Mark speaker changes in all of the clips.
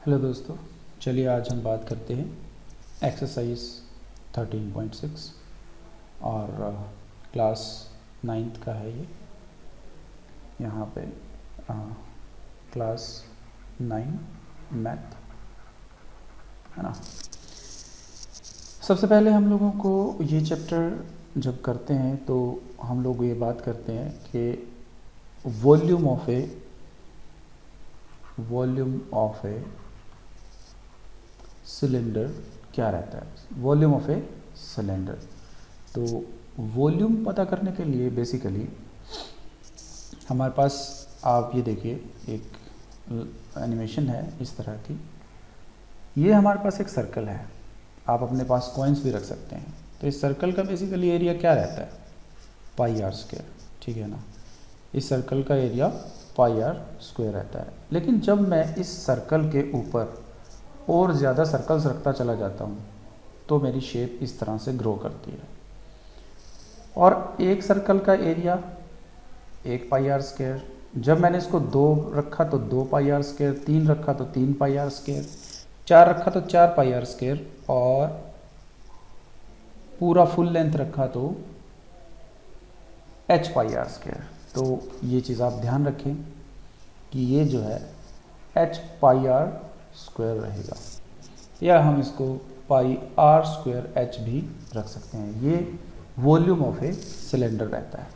Speaker 1: Hello दोस्तों, चलिए आज हम बात करते हैं एक्सरसाइज 13.6 और क्लास 9th का है ये। यहाँ पे क्लास 9 मैथ है ना। सबसे पहले हम लोगों को ये चैप्टर जब करते हैं तो हम लोग ये बात करते हैं कि वॉल्यूम ऑफ ए सिलेंडर क्या रहता है। वॉल्यूम ऑफ ए सिलेंडर, तो वॉल्यूम पता करने के लिए बेसिकली हमारे पास आप ये देखिए एक एनिमेशन है इस तरह की। ये हमारे पास एक सर्कल है, आप अपने पास कॉइन्स भी रख सकते हैं। तो इस सर्कल का बेसिकली एरिया क्या रहता है, पाई आर स्क्वायर, ठीक है ना। इस सर्कल का एरिया पाई आर स्क्वायर रहता है। लेकिन जब मैं इस सर्कल के ऊपर और ज़्यादा सर्कल्स रखता चला जाता हूँ तो मेरी शेप इस तरह से ग्रो करती है। और एक सर्कल का एरिया 1 पाई आर स्क्वायर, जब मैंने इसको 2 रखा तो 2 पाई आर स्क्वायर, 3 रखा तो 3 पाई आर स्क्वायर, 4 रखा तो 4 पाई आर स्क्वायर, और पूरा फुल लेंथ रखा तो h पाई आर स्क्वायर। तो ये चीज़ आप ध्यान रखें कि ये जो है h पाई आर स्क्वायर रहेगा, या हम इसको पाई आर स्क्वायर h भी रख सकते हैं। ये वॉल्यूम ऑफ ए सिलेंडर रहता है।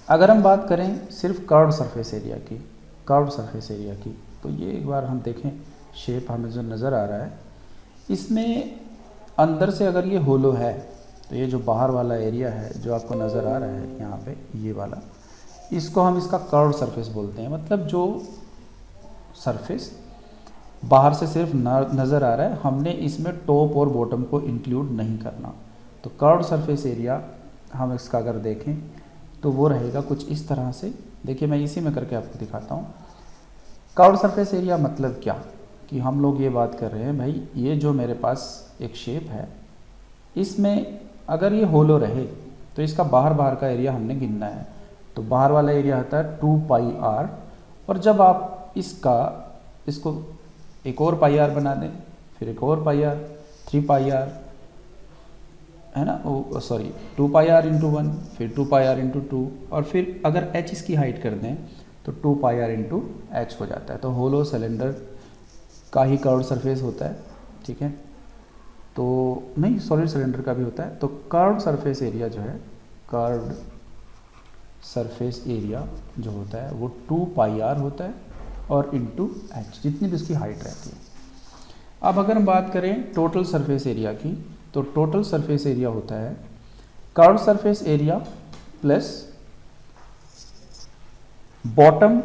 Speaker 1: अगर हम बात करें सिर्फ कर्व्ड सरफेस एरिया की, तो ये एक बार हम देखें शेप हमें जो नज़र आ रहा है, इसमें अंदर से अगर ये होलो है तो ये जो बाहर वाला एरिया है जो आपको नज़र आ रहा है यहाँ पे, ये वाला, इसको हम इसका कर्व्ड सरफेस बोलते हैं। मतलब जो सरफेस बाहर से सिर्फ नज़र आ रहा है, हमने इसमें टॉप और बॉटम को इंक्लूड नहीं करना। तो कर्व्ड सरफेस एरिया हम इसका अगर देखें तो वो रहेगा कुछ इस तरह से। देखिए मैं इसी में करके आपको दिखाता हूँ। कर्व्ड सरफेस एरिया मतलब क्या, कि हम लोग ये बात कर रहे हैं भाई, ये जो मेरे पास एक शेप है, इसमें अगर ये होलो रहे तो इसका बाहर का एरिया हमने गिनना है। तो बाहर वाला एरिया होता है 2 पाई आर, और जब आप इसको एक और पाई आर बना दें, फिर एक और पाई आर, 3 पाई आर है ना, 2 पाई आर इंटू 1, फिर 2 पाई आर इंटू 2, और फिर अगर h इसकी हाइट कर दें तो 2 पाई आर इंटू h हो जाता है। तो होलो सिलेंडर का ही कर्व्ड सरफेस होता है, ठीक है। तो नहीं, सॉलिड सिलेंडर का भी होता है। तो कर्व्ड सरफेस एरिया जो है, कर्व्ड सरफेस एरिया जो होता है वो 2 पाई आर होता है और इंटू h, जितनी भी उसकी हाइट रहती है। अब अगर हम बात करें टोटल सरफेस एरिया की, तो टोटल सरफेस एरिया होता है curved surface area plus bottom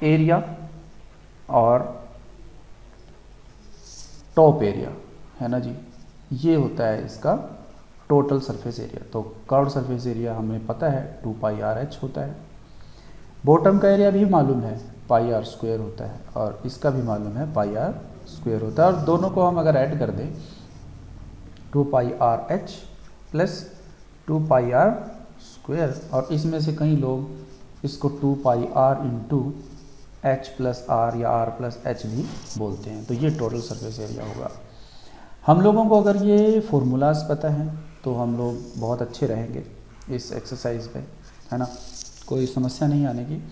Speaker 1: area और टॉप एरिया, है ना जी। ये होता है इसका टोटल सरफेस एरिया। तो कर्व्ड सरफेस एरिया हमें पता है 2 पाई आर एच होता है। बॉटम का एरिया भी मालूम है, पाई आर स्क्वायर होता है, और इसका भी मालूम है पाई आर स्क्वायर होता है। और दोनों को हम अगर ऐड कर दें, 2 pi r h plus 2 pi are square, और इसमें से कई लोग इसको 2 pi r into h plus r या आर प्लस एच भी बोलते हैं। तो ये टोटल सरफेस एरिया होगा। हम लोगों को अगर ये फार्मूलाज पता हैं तो हम लोग बहुत अच्छे रहेंगे इस एक्सरसाइज पे, है ना, कोई समस्या नहीं आने की।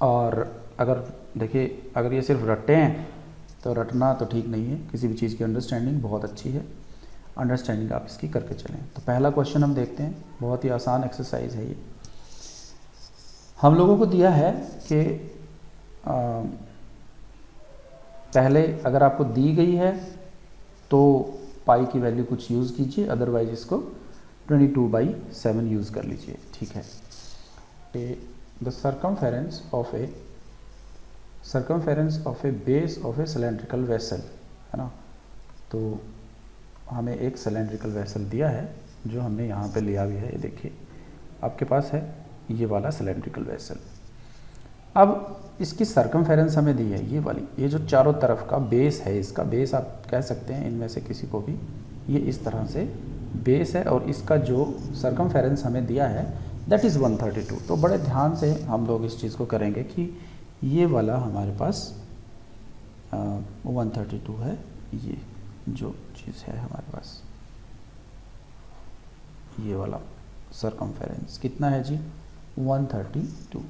Speaker 1: और अगर देखिए, अगर ये सिर्फ रट्टे हैं तो रटना तो ठीक नहीं है, किसी भी चीज़ की अंडरस्टैंडिंग बहुत अच्छी है, अंडरस्टैंडिंग आप इसकी करके चलें। तो पहला क्वेश्चन हम देखते हैं, बहुत ही आसान एक्सरसाइज है ये। हम लोगों को दिया है कि पहले अगर आपको दी गई है तो पाई की वैल्यू कुछ यूज़ कीजिए, अदरवाइज इसको 22/7 यूज़ कर लीजिए, ठीक है। The circumference of A base of a cylindrical vessel, है ना। तो हमें एक सिलेंड्रिकल वेसल दिया है जो हमने यहाँ पे लिया भी है। ये देखिए आपके पास है ये वाला सिलेंड्रिकल वेसल। अब इसकी सर्कमफेरेंस हमें दी है ये वाली, ये जो चारों तरफ का बेस है, इसका बेस आप कह सकते हैं इनमें से किसी को भी, ये इस तरह से बेस है, और इसका जो सर्कमफेरेंस हमें दिया है दैट इज़ 132। तो बड़े ध्यान से हम लोग इस चीज़ को करेंगे कि ये वाला हमारे पास 132 है, ये जो चीज़ है हमारे पास, ये वाला सरकमफेरेंस कितना है जी, 132।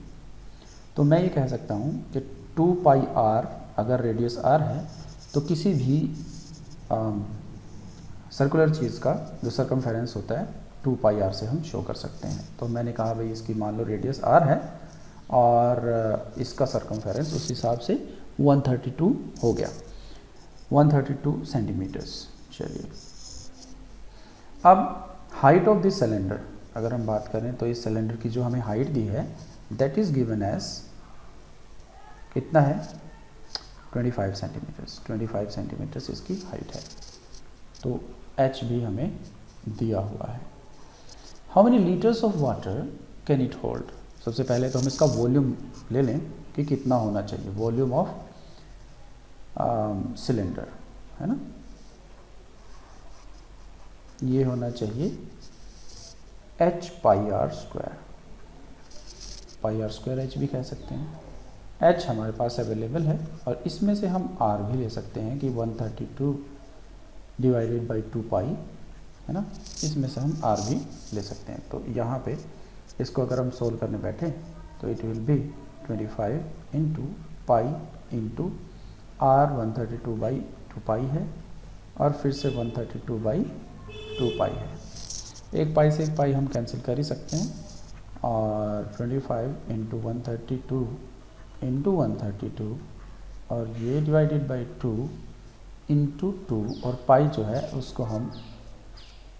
Speaker 1: तो मैं ये कह सकता हूँ कि 2 पाई आर, अगर रेडियस आर है तो किसी भी सर्कुलर चीज़ का जो सरकमफेरेंस होता है 2 पाई आर से हम शो कर सकते हैं। तो मैंने कहा भाई इसकी मान लो रेडियस आर है और इसका सरकमफेरेंस उस हिसाब से 132 हो गया, 132 सेंटीमीटर्स। चलिए अब हाइट ऑफ दिस सिलेंडर अगर हम बात करें तो इस सिलेंडर की जो हमें हाइट दी है दैट इज़ गिवन एज कितना है, 25 सेंटीमीटर्स, 25 सेंटीमीटर्स इसकी हाइट है। तो h भी हमें दिया हुआ है। How many litres of water can it hold. सबसे पहले तो हम इसका वॉल्यूम ले लें कि कितना होना चाहिए, वॉल्यूम ऑफ सिलेंडर है ना, ये होना चाहिए h pi are square, pi are square h भी कह सकते हैं। h हमारे पास अवेलेबल है और इसमें से हम r भी ले सकते हैं कि 132 डिवाइडेड बाई 2 पाई है ना, इसमें से हम r भी ले सकते हैं। तो यहाँ पे इसको अगर हम सोल्व करने बैठे तो it will B 25 into pi into r 132 by 2 पाई है और फिर से 132 बाई 2 पाई है। एक पाई से एक पाई हम कैंसिल कर ही सकते हैं और 25 इंटू 132 इंटू 132 और ये डिवाइडेड बाई 2 इंटू 2 और पाई जो है उसको हम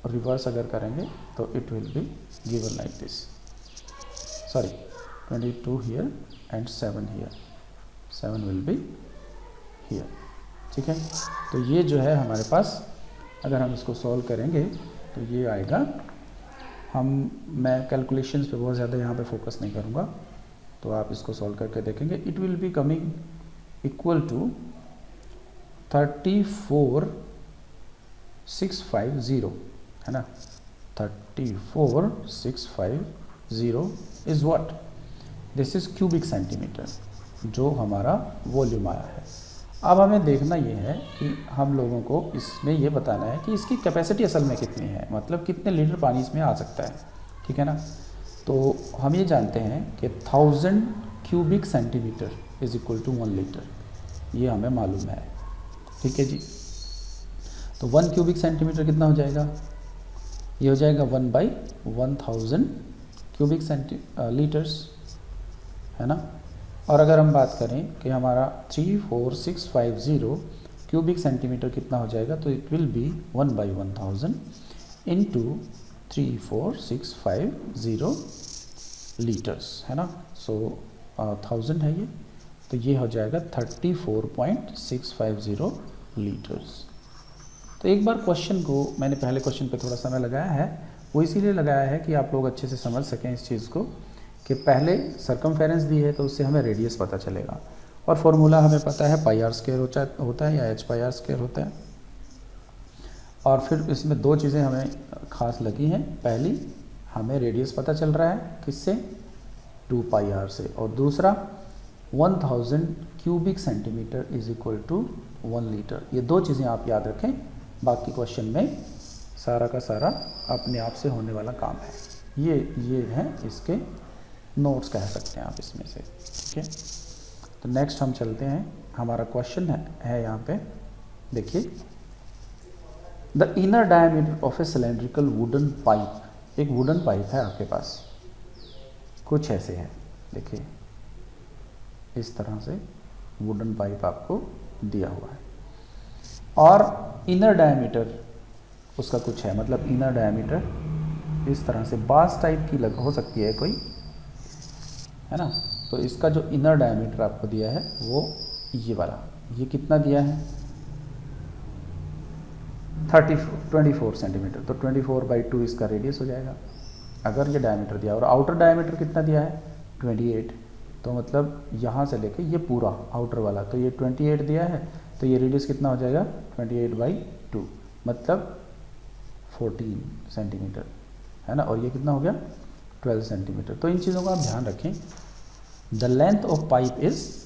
Speaker 1: रिवर्स अगर करेंगे तो it will be given like this, sorry 22 here and 7 here, 7 will be here. ठीक है, तो ये जो है हमारे पास अगर हम इसको सॉल्व करेंगे तो ये आएगा, मैं कैलकुलेशंस पे बहुत ज़्यादा यहाँ पे फोकस नहीं करूँगा, तो आप इसको सॉल्व करके देखेंगे। It will be coming equal to 34650 है ना, 34650 is what, this is cubic centimetre जो हमारा वॉल्यूम आया है। अब हमें देखना ये है कि हम लोगों को इसमें ये बताना है कि इसकी कैपेसिटी असल में कितनी है, मतलब कितने लीटर पानी इसमें आ सकता है। ठीक है ना, तो हम ये जानते हैं कि 1000 cubic centimetre is equal to 1 litre, ये हमें मालूम है। ठीक है जी, तो 1 क्यूबिक सेंटीमीटर कितना हो जाएगा, ये हो जाएगा 1/1000 क्यूबिक लीटर्स है ना। और अगर हम बात करें कि हमारा 34650 क्यूबिक सेंटीमीटर कितना हो जाएगा, तो it will B 1/1000 into 34650 litres है ना। सो 1000 है ये, तो ये हो जाएगा 34.650 लीटर्स। तो एक बार क्वेश्चन को मैंने पहले क्वेश्चन पे थोड़ा समय लगाया है, वो इसीलिए लगाया है कि आप लोग अच्छे से समझ सकें इस चीज़ को कि पहले सरकमफेरेंस दी है तो उससे हमें रेडियस पता चलेगा और फॉर्मूला हमें पता है पाई आर स्क्वायर होता है या h पाई आर स्क्वायर होता है। और फिर इसमें दो चीज़ें हमें खास लगी हैं, पहली हमें रेडियस पता चल रहा है किससे, 2 पाई आर से, और दूसरा 1000 cubic centimetre is equal to 1 litre. ये दो चीज़ें आप याद रखें, बाकी क्वेश्चन में सारा का सारा अपने आप से होने वाला काम है। ये हैं इसके नोट्स कह सकते हैं आप इसमें से। ठीक है, तो नेक्स्ट हम चलते हैं, हमारा क्वेश्चन है यहाँ पे देखिए, the inner diameter of a cylindrical wooden pipe, एक वुडन पाइप है आपके पास, कुछ ऐसे है, देखिए इस तरह से वुडन पाइप आपको दिया हुआ है और इनर डायमीटर उसका कुछ है, मतलब इनर डायमीटर इस तरह से बास टाइप की हो सकती है कोई, है ना। तो इसका जो इनर डायमीटर आपको दिया है वो ये वाला, ये कितना दिया है 24 सेंटीमीटर, तो 24/2 इसका रेडियस हो जाएगा अगर ये डायमीटर दिया। और आउटर डायमीटर कितना दिया है 28, तो मतलब यहाँ से लेके ये पूरा आउटर वाला, तो ये 28 दिया है, तो ये रेडियस कितना हो जाएगा 28/2 मतलब 14 सेंटीमीटर है ना। और ये कितना हो गया 12 सेंटीमीटर। तो इन चीज़ों का आप ध्यान रखें, the length of pipe is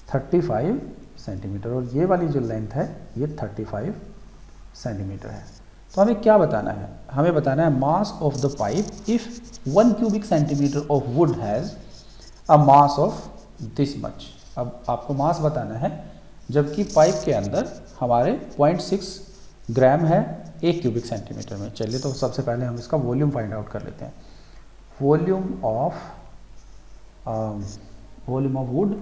Speaker 1: 35 centimetre, और ये वाली जो लेंथ है ये 35 सेंटीमीटर है। तो हमें क्या बताना है, हमें बताना है mass of the pipe if 1 cubic centimetre of would has a mass of this much. अब आपको मास बताना है जबकि पाइप के अंदर हमारे 0.6 ग्राम है 1 क्यूबिक सेंटीमीटर में। चलिए तो सबसे पहले हम इसका वॉल्यूम फाइंड आउट कर लेते हैं। Volume of would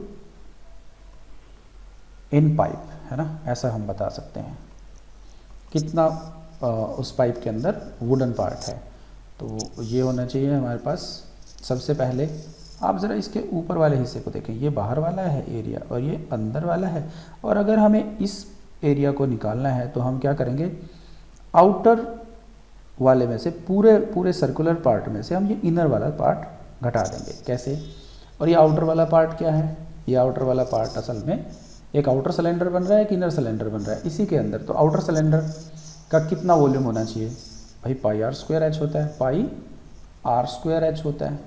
Speaker 1: in pipe, है ना, ऐसा हम बता सकते हैं कितना उस पाइप के अंदर वुडन पार्ट है। तो ये होना चाहिए हमारे पास। सबसे पहले आप ज़रा इसके ऊपर वाले हिस्से को देखें, ये बाहर वाला है एरिया और ये अंदर वाला है। और अगर हमें इस एरिया को निकालना है तो हम क्या करेंगे, आउटर वाले में से पूरे सर्कुलर पार्ट में से हम ये इनर वाला पार्ट घटा देंगे। कैसे? और ये आउटर वाला पार्ट क्या है, ये आउटर वाला पार्ट असल में एक आउटर सिलेंडर बन रहा है, एक इनर सिलेंडर बन रहा है इसी के अंदर। तो आउटर सिलेंडर का कितना वॉल्यूम होना चाहिए भाई, पाई आर स्क्वायर एच होता है, पाई आर स्क्वायर एच होता है,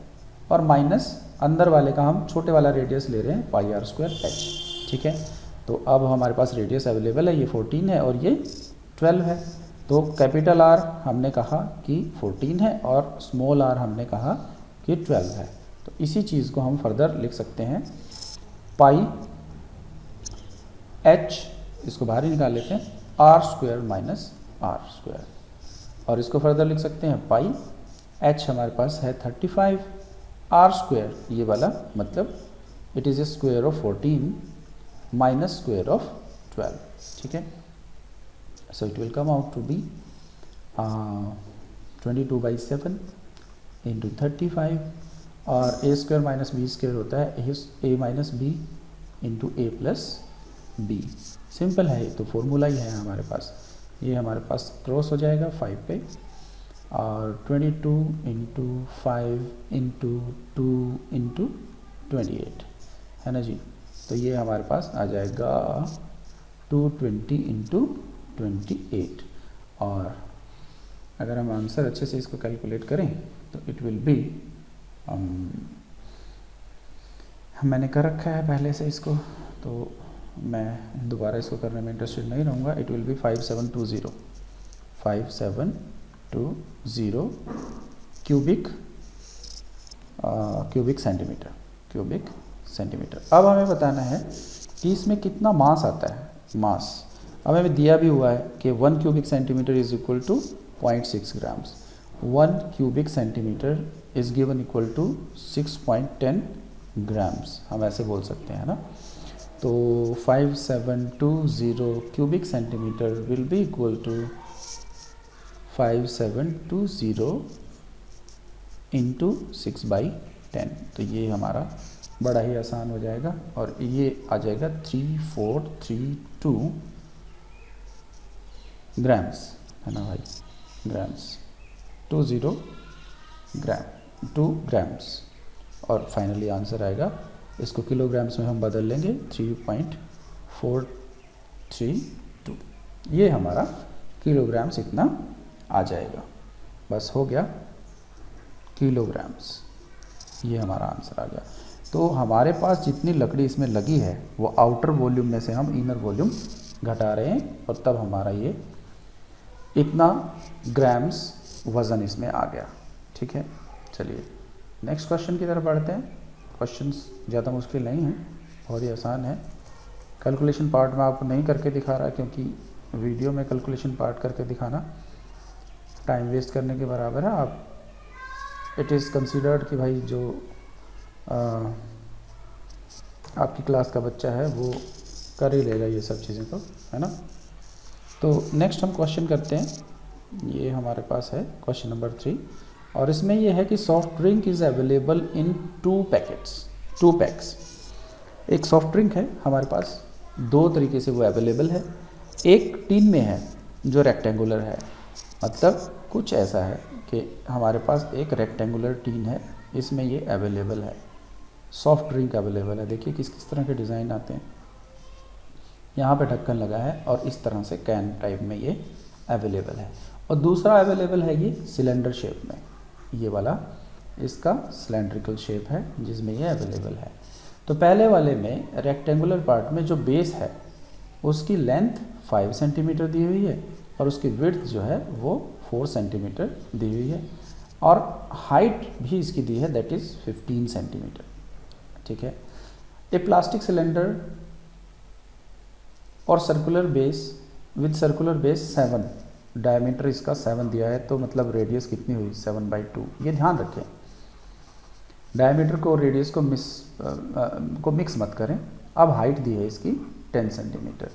Speaker 1: और माइनस अंदर वाले का हम छोटे वाला रेडियस ले रहे हैं, पाई आर स्क्वायर एच। ठीक है, तो अब हमारे पास रेडियस अवेलेबल है, ये 14 है और ये 12 है। तो कैपिटल आर हमने कहा कि 14 है और स्मॉल आर हमने कहा कि 12 है। तो इसी चीज़ को हम फर्दर लिख सकते हैं, पाई एच, इसको बाहर ही निकाल लेते हैं, R square minus R square, और इसको फर्दर लिख सकते हैं पाई एच हमारे पास है 35, आर स्क्वायर ये वाला मतलब it is a square of 14 minus square of 12। ठीक है, so it will come out to be 22/7 into 35, और A square minus B square होता है A minus B into A plus B. Simple है, तो फॉर्मूला ही है हमारे पास। ये हमारे पास क्रॉस हो जाएगा 5 पे, और 22 इंटू 5 इंटू 2 इंटू 28 है ना जी। तो ये हमारे पास आ जाएगा 220 इंटू 28, और अगर हम आंसर अच्छे से इसको कैलकुलेट करें तो इट विल बी, मैंने कर रखा है पहले से इसको, तो मैं दोबारा इसको करने में इंटरेस्टेड नहीं रहूँगा। It will B 5720 cubic centimetre. अब हमें बताना है कि इसमें कितना मास आता है। मास अब हमें दिया भी हुआ है कि 1 cubic centimetre is equal to 0.6 grams. 1 cubic centimetre is given equal to 6.10 grams, हम ऐसे बोल सकते हैं ना। तो 5720 cubic centimetre will be equal to 5720 into 6/10। तो ये हमारा बड़ा ही आसान हो जाएगा, और ये आ जाएगा 3432 ग्राम्स, है ना भाई, ग्राम्स, 2 ग्राम्स, और फाइनली आंसर आएगा। इसको किलोग्राम्स में हम बदल लेंगे 3.432। ये हमारा किलोग्राम्स इतना आ जाएगा। बस हो गया किलोग्राम्स, ये हमारा आंसर आ गया। तो हमारे पास जितनी लकड़ी इसमें लगी है वो आउटर वॉल्यूम में से हम इनर वॉल्यूम घटा रहे हैं, और तब हमारा ये इतना ग्राम्स वज़न इसमें आ गया। ठीक है, चलिए नेक्स्ट क्वेश्चन की तरफ बढ़ते हैं। क्वेश्चंस ज़्यादा मुश्किल नहीं है, बहुत ही आसान है। कैलकुलेशन पार्ट में आपको नहीं करके दिखा रहा क्योंकि वीडियो में कैलकुलेशन पार्ट करके दिखाना टाइम वेस्ट करने के बराबर है। आप इट इज़ कंसीडर्ड कि भाई जो आपकी क्लास का बच्चा है वो कर ही लेगा ये सब चीज़ें, तो है ना। तो नेक्स्ट हम क्वेश्चन करते हैं, ये हमारे पास है क्वेश्चन नंबर 3, और इसमें ये है कि soft drink is available in 2 PACS. एक सॉफ्ट ड्रिंक है हमारे पास, 2 तरीके से वो अवेलेबल है। एक टीन में है जो रेक्टेंगुलर है, मतलब कुछ ऐसा है कि हमारे पास एक रेक्टेंगुलर टीन है, इसमें ये अवेलेबल है, सॉफ्ट ड्रिंक अवेलेबल है। देखिए किस किस तरह के डिज़ाइन आते हैं, यहाँ पे ढक्कन लगा है और इस तरह से कैन टाइप में ये अवेलेबल है। और दूसरा अवेलेबल है ये सिलेंडर शेप में, ये वाला इसका सिलेंड्रिकल शेप है जिसमें ये अवेलेबल है। तो पहले वाले में रेक्टेंगुलर पार्ट में जो बेस है उसकी लेंथ 5 सेंटीमीटर दी हुई है और उसकी विड्थ जो है वो 4 सेंटीमीटर दी हुई है और हाइट भी इसकी दी है, दैट इज़ 15 सेंटीमीटर। ठीक है। ए प्लास्टिक सिलेंडर और circular base with circular base 7, diameter इसका 7 दिया है, तो मतलब रेडियस कितनी हुई 7/2। ये ध्यान रखें, डायमीटर को और रेडियस को मिक्स मत करें। अब हाइट दी है इसकी 10 centimetre.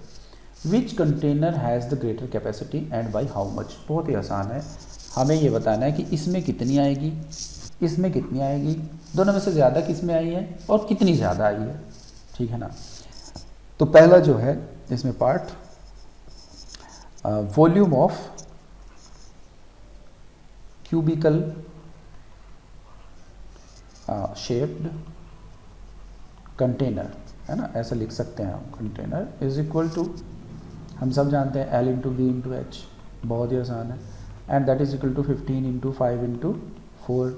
Speaker 1: Which container has the greater capacity and by how much. बहुत ही आसान है, हमें ये बताना है कि इसमें कितनी आएगी, इसमें कितनी आएगी, दोनों में से ज़्यादा किस में आई है और कितनी ज़्यादा आई है। ठीक है ना। तो पहला जो है इसमें part volume of cubicle shaped container, है ना, ऐसा लिख सकते हैं हम। कंटेनर इज इक्वल टू, हम सब जानते हैं L into B into H, बहुत ही आसान है। And that is equal to 15 into 5 into 4,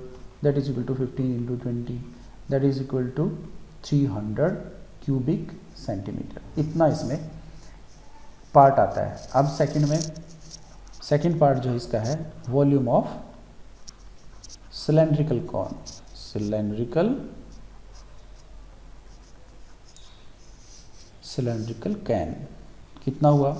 Speaker 1: that is equal to 15 into 20, that is equal to 300 cubic centimetre. इतना इसमें पार्ट आता है। अब सेकंड पार्ट जो इसका है volume of cylindrical cone, cylindrical can, कितना हुआ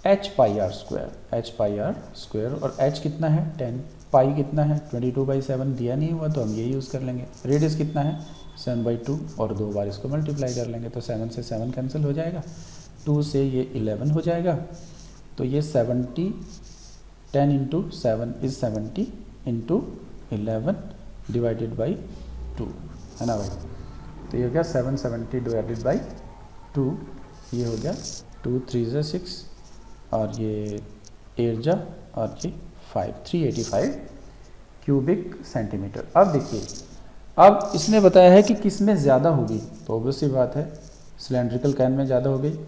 Speaker 1: h पाई आर स्क्वायर, और h कितना है 10, पाई कितना है 22/7 दिया नहीं हुआ तो हम ये यूज़ कर लेंगे। रेडियस कितना है 7/2 और 2 बार इसको मल्टीप्लाई कर लेंगे तो 7 से 7 कैंसिल हो जाएगा, 2 से ये 11 हो जाएगा, तो ये 70, 10 into 7 is 70 into 11 divided by 2, है ना भाई। तो ये हो गया 770 डिवाइडेड बाई 2, ये हो गया 2 3 ज़ा 6 और ये 8 जा और ये 5, 385 क्यूबिक सेंटीमीटर। अब देखिए, अब इसने बताया है कि किस में ज़्यादा होगी, तो ऑब्वियस सी बात है सिलेंड्रिकल कैन में ज़्यादा हो गई।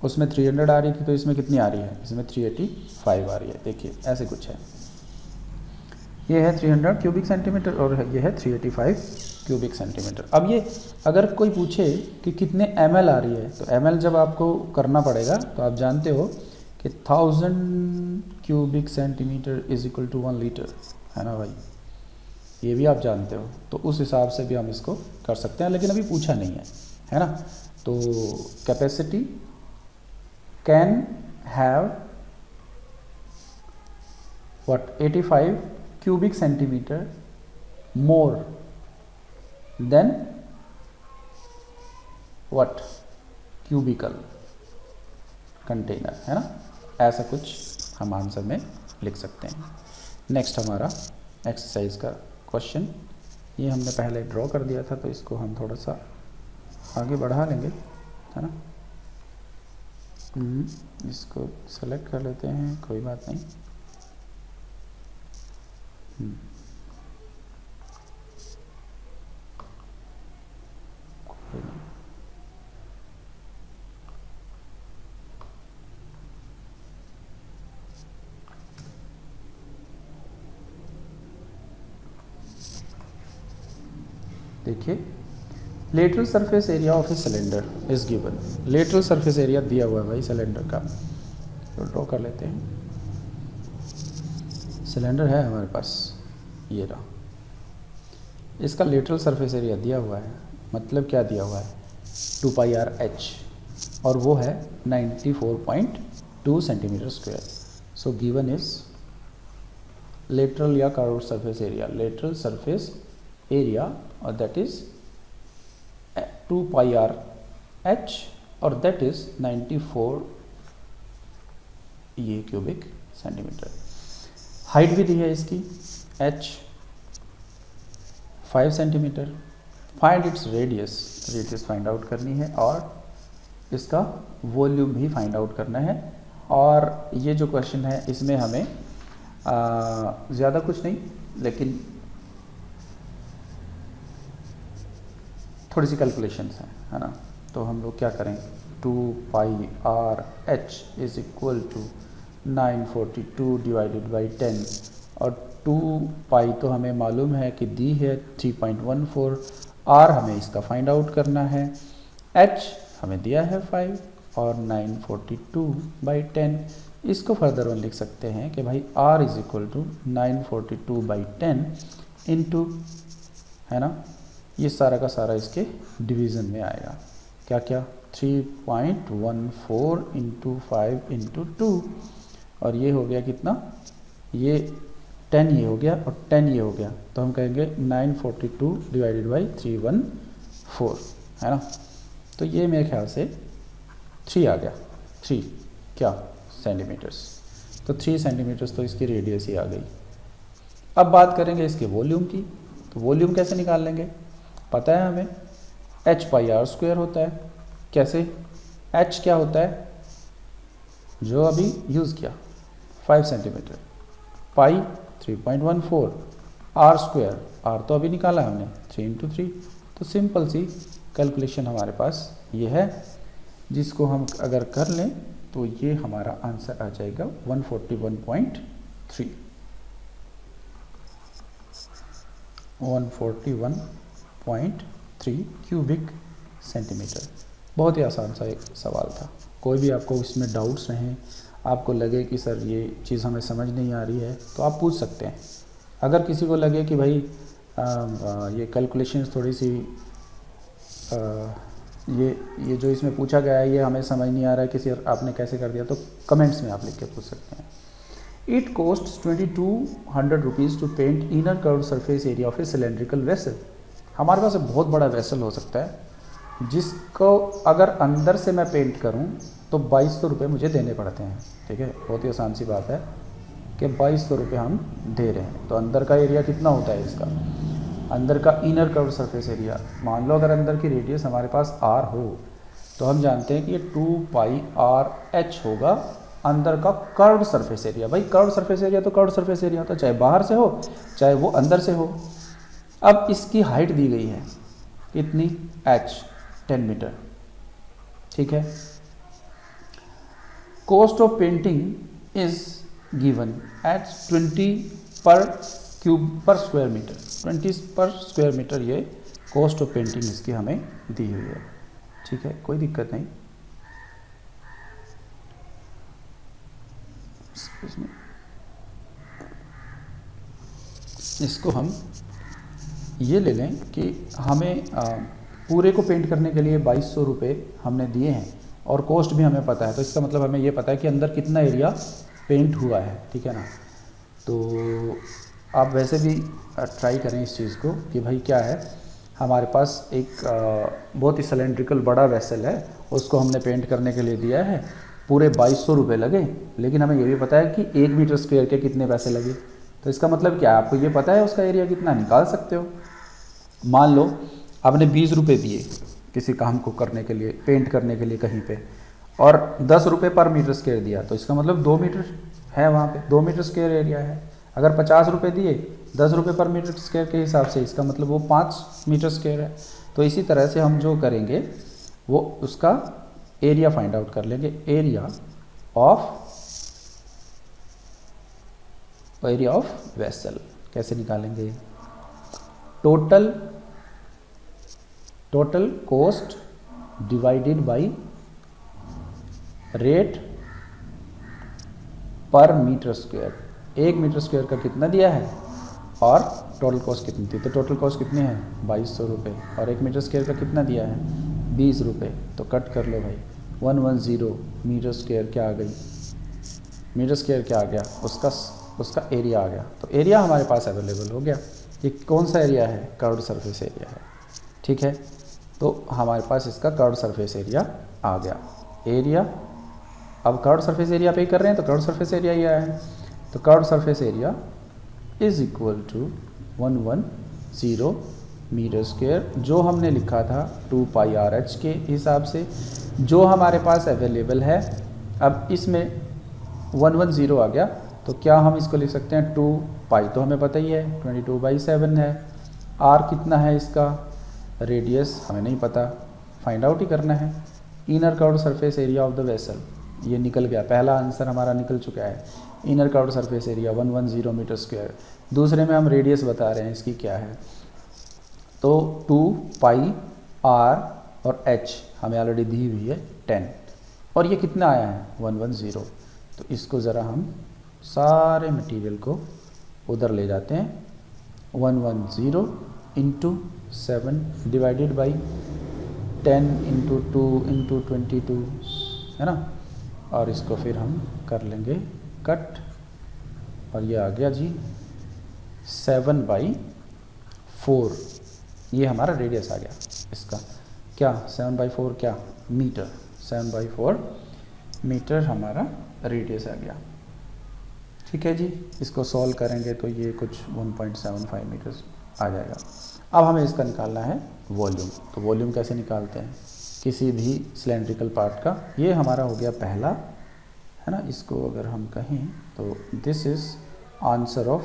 Speaker 1: उसमें 300 आ रही थी तो इसमें कितनी आ रही है, इसमें 385 आ रही है। देखिए ऐसे कुछ है, ये है 300 क्यूबिक सेंटीमीटर और ये है 385 क्यूबिक सेंटीमीटर। अब ये अगर कोई पूछे कि कितने ml आ रही है, तो ml जब आपको करना पड़ेगा तो आप जानते हो कि 1000 cubic centimetre is equal to 1 litre, है ना भाई, ये भी आप जानते हो। तो उस हिसाब से भी हम इसको कर सकते हैं, लेकिन अभी पूछा नहीं है ना। तो capacity can have what 85 cubic centimetre more than what cubical container, है ना। ऐसा कुछ हम आंसर में लिख सकते हैं। नेक्स्ट हमारा एक्सरसाइज का क्वेश्चन, ये हमने पहले ड्रॉ कर दिया था तो इसको हम थोड़ा सा आगे बढ़ा लेंगे, है ना। इसको सेलेक्ट कर लेते हैं, कोई बात नहीं। कोई नहीं। देखिए, lateral surface area of a cylinder is given. Lateral surface area दिया हुआ है भाई सिलेंडर का, तो ड्रॉ कर लेते हैं। सिलेंडर है हमारे पास, ये रहा, इसका लेटरल सरफेस एरिया दिया हुआ है, मतलब क्या दिया हुआ है 2πr/h और वो है 94.2 centimetre square. So given is lateral या curved surface area, lateral surface area और दैट इज 2πr/h और दैट इज 94 ये क्यूबिक सेंटीमीटर। हाइट भी दी है इसकी h 5 centimetre. Find its radius, radius find out करनी है और इसका वॉल्यूम भी फाइंड आउट करना है। और ये जो क्वेश्चन है इसमें हमें ज़्यादा कुछ नहीं, लेकिन थोड़ी सी कैलकुलेशंस हैं, है ना। तो हम लोग क्या करें, 2πr/h is equal to 942 divided by 10 और 2 पाई तो हमें मालूम है कि दी है 3.14। आर हमें इसका फाइंड आउट करना है, एच हमें दिया है 5 और 942/10। इसको फर्दर वन लिख सकते हैं कि भाई R is equal to 942/10 into, है ना, ये सारा का सारा इसके डिवीज़न में आएगा। क्या क्या 3.14 इंटू 5 इंटू 2, और ये हो गया कितना, ये 10 ये हो गया और 10 ये हो गया, तो हम कहेंगे 942 डिवाइडेड बाई 314, है ना। तो ये मेरे ख्याल से 3 आ गया, 3 क्या सेंटीमीटर्स, तो 3 सेंटीमीटर्स तो इसकी रेडियस ही आ गई। अब बात करेंगे इसके वॉल्यूम की, तो वॉल्यूम कैसे निकाल लेंगे, पता है हमें h/r² होता है। कैसे, h क्या होता है जो अभी यूज़ किया 5 सेंटीमीटर, पाई 3.14, r², r तो अभी निकाला हमने 3 इंटू 3, तो सिंपल सी कैलकुलेशन हमारे पास ये है, जिसको हम अगर कर लें तो ये हमारा आंसर आ जाएगा 141.3 क्यूबिक सेंटीमीटर। बहुत ही आसान सा एक सवाल था। कोई भी आपको इसमें डाउट्स रहें, आपको लगे कि सर ये चीज़ हमें समझ नहीं आ रही है, तो आप पूछ सकते हैं। अगर किसी को लगे कि भाई ये कैलकुलेशंस थोड़ी सी ये जो इसमें पूछा गया है ये हमें समझ नहीं आ रहा है, किसी आपने कैसे कर दिया, तो कमेंट्स में आप लिख के पूछ सकते हैं। It cost 2200 rupees to paint inner curve surface area of a cylindrical vessel. हमारे पास एक बहुत बड़ा वेसल हो सकता है जिसको अगर अंदर से मैं पेंट करूं तो 2200 रुपये मुझे देने पड़ते हैं। ठीक है, बहुत ही आसान सी बात है कि 2200 रुपये हम दे रहे हैं। तो अंदर का एरिया कितना होता है इसका, अंदर का इनर कर्व सरफेस एरिया, मान लो अगर अंदर की रेडियस हमारे पास r हो तो हम जानते हैं कि ये 2πr/h होगा अंदर का कर्व सरफेस एरिया। भाई कर्व सरफेस एरिया तो कर्व सरफेस एरिया होता है, चाहे बाहर से हो चाहे वो अंदर से हो। अब इसकी हाइट दी गई है कितनी, h 10 मीटर। ठीक है, cost of painting is given at 20 पर स्क्वायर मीटर, 20 पर स्क्वायर मीटर ये कॉस्ट ऑफ पेंटिंग इसकी हमें दी हुई है। ठीक है, कोई दिक्कत नहीं। इसको हम ये ले लें कि हमें पूरे को पेंट करने के लिए 2200 रुपये हमने दिए हैं और कॉस्ट भी हमें पता है, तो इसका मतलब हमें ये पता है कि अंदर कितना एरिया पेंट हुआ है। ठीक है ना, तो आप वैसे भी ट्राई करें इस चीज़ को कि भाई क्या है, हमारे पास एक बहुत ही सिलेंड्रिकल बड़ा वेसल है, उसको हमने पेंट करने के लिए दिया है, पूरे 2200 रुपये लगे, लेकिन हमें ये भी पता है कि 1 मीटर स्क्वायर के कितने पैसे लगे। तो इसका मतलब क्या है, आपको ये पता है उसका एरिया कितना, निकाल सकते हो। मान लो आपने 20 रुपये दिए किसी काम को करने के लिए, पेंट करने के लिए कहीं पे, और 10 रुपये पर मीटर स्क्वायर दिया, तो इसका मतलब 2 मीटर है वहाँ पे, 2 मीटर स्क्वायर एरिया है। अगर 50 रुपये दिए 10 रुपये पर मीटर स्क्वायर के हिसाब से, इसका मतलब वो 5 मीटर स्क्वायर है। तो इसी तरह से हम जो करेंगे वो उसका एरिया फाइंड आउट कर लेंगे, एरिया ऑफ वेसल। कैसे निकालेंगे, total cost divided by rate पर मीटर स्क्वायर। 1 मीटर स्क्वायर का कितना दिया है और टोटल कॉस्ट कितनी थी, तो टोटल कॉस्ट कितनी है 2200 रुपये, और 1 मीटर स्क्वायर का कितना दिया है 20 रुपये। तो कट कर लो भाई, 110 मीटर स्क्वायर क्या आ गई, मीटर स्क्वायर क्या आ गया, उसका एरिया आ गया। तो एरिया हमारे पास अवेलेबल हो गया। ये कौन सा एरिया है, कर्व्ड सरफेस एरिया है। ठीक है, तो हमारे पास इसका कर्व्ड सरफेस एरिया आ गया। एरिया, अब कर्व्ड सरफेस एरिया पे ही कर रहे हैं तो कर्व्ड सरफेस एरिया ही आया है। तो curved surface area is equal to 110 metre square, जो हमने लिखा था 2πr/h के हिसाब से, जो हमारे पास अवेलेबल है। अब इसमें 110 आ गया, तो क्या हम इसको लिख सकते हैं 2π, तो हमें पता ही है 22/7 है। r कितना है इसका, रेडियस हमें नहीं पता, फाइंड आउट ही करना है। Inner curved surface area of the vessel, ये निकल गया, पहला आंसर हमारा निकल चुका है। Inner curved surface area 110 metre square. दूसरे में हम रेडियस बता रहे हैं इसकी क्या है, तो 2 पाई आर और एच हमें ऑलरेडी दी हुई है 10, और ये कितना आया है 110। तो इसको ज़रा हम सारे मटेरियल को उधर ले जाते हैं। 110 into 7 divided by 10 into 2 into 22 है ना, और इसको फिर हम कर लेंगे कट, और ये आ गया जी 7/4। ये हमारा रेडियस आ गया इसका, क्या 7/4 क्या मीटर, 7/4 मीटर हमारा रेडियस आ गया। ठीक है जी, इसको सॉल्व करेंगे तो ये कुछ 1.75 मीटर्स आ जाएगा। अब हमें इसका निकालना है वॉल्यूम। तो वॉल्यूम कैसे निकालते हैं किसी भी सिलेंड्रिकल पार्ट का? ये हमारा हो गया पहला, है ना। इसको अगर हम कहें तो this is answer of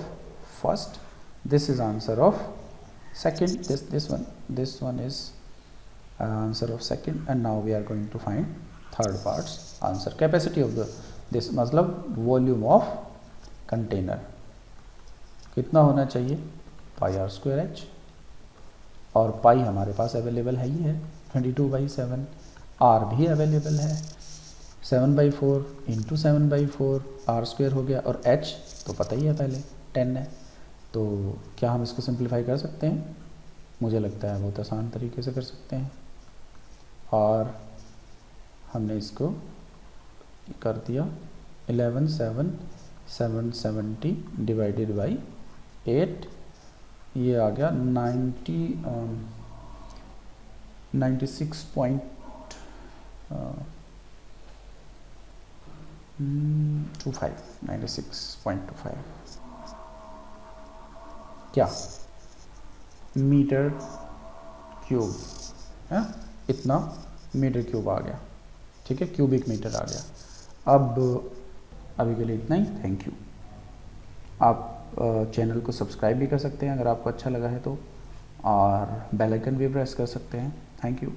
Speaker 1: first, this is answer of second, this one is answer of second, and now we are going to find third parts answer. Capacity of this मतलब वॉल्यूम ऑफ कंटेनर कितना होना चाहिए, πr²h, और पाई हमारे पास available है ही है 22/7, are भी available है 7/4 इंटू 7/4 r² हो गया, और h तो पता ही है पहले 10 है। तो क्या हम इसको सिंप्लीफाई कर सकते हैं? मुझे लगता है बहुत आसान तरीके से कर सकते हैं, और हमने इसको कर दिया 11,770 डिवाइडेड बाई 8, ये आ गया 96.25 क्या मीटर क्यूब है, इतना मीटर क्यूब आ गया। ठीक है, क्यूबिक मीटर आ गया। अब अभी के लिए इतना ही। Thank you. आप चैनल को सब्सक्राइब भी कर सकते हैं अगर आपको अच्छा लगा है तो, और बेल आइकन भी प्रेस कर सकते हैं। Thank you.